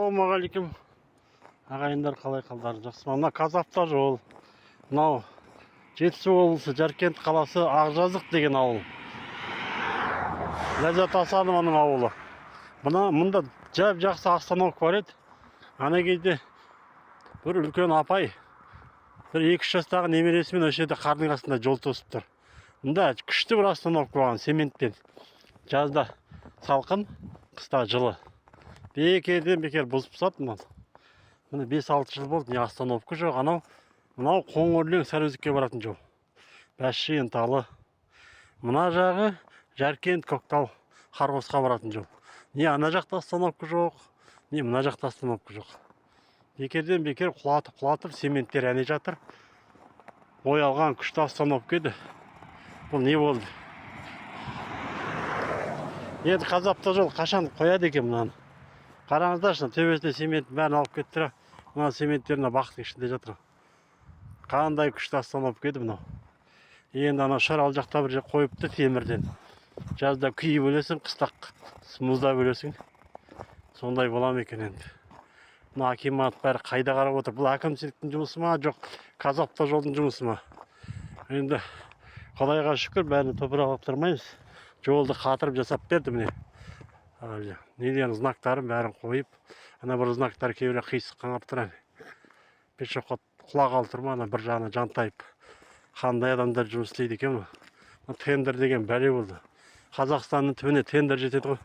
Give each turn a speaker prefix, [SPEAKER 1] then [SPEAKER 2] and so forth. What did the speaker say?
[SPEAKER 1] Ассалаумағалейкум. Ағайындар, қалай қалдарың, жақсы ма? Мына Қазавтожол. Мынау Жетісу облысы Жаркент қаласы Ақжазық деген ауыл. Ләззат Асанованың ауылы. Мұнда жақсы остановка бар еді. Ана кезде бір үлкен апай, бір 2-3 жастағы немересімен осы жерде қардың астында жол тосып тұр. Мұнда күшті бір остановка болған, цементпен. Жазда салқын, қыста жылы. Бекерден бекер бұзып тастады мынаны. Міне 5-6 жыл болды, не остановка жоқ. Мынау Қоңырлен Сарыөзекке баратын жол. Бәші Енталы. Мына жағы Жаркент Көктал Қарғосқа баратын жол. Не ана жақта остановка жоқ, не мына жақта остановка жоқ. Бекерден бекер құлатып цементтер әне жатыр. Боялған күшті остановка еді. Бұл не болды? Енді Қазавтожол қашан қояды екен мынаны? Қараңыздаршы, төбесіне цемент бәрін алып кетті. Мына цементтеріне бақтың ішінде жатыр. Қандай күшті остановка еді мынау. Енді ана шарал жақта бір қойыпты темірден. Жазда күйіп өлесің, қыста мұзда өлесің. Сондай болам екен енді. Мына акимат бәрі қайда қарап отыр? Бұл әкімшіліктің жұмысы ма, жоқ Қазавтожолдың жұмысы ма? Енді Құдайға шүкір, бәрін топырақ аптырмаймыз. Жолды қатырып жасап берді міне. Неден знактарын бәрін қойып, ана бір знактар кейбір қисық қаңап тұрады. Пешоқат құлақ алдырма, ана бір жағына жантайып. Қандай адамдар жұмыс істейді екен. Тендер деген бәле болды. Қазақстанның түбіне тендер жетеді ғой.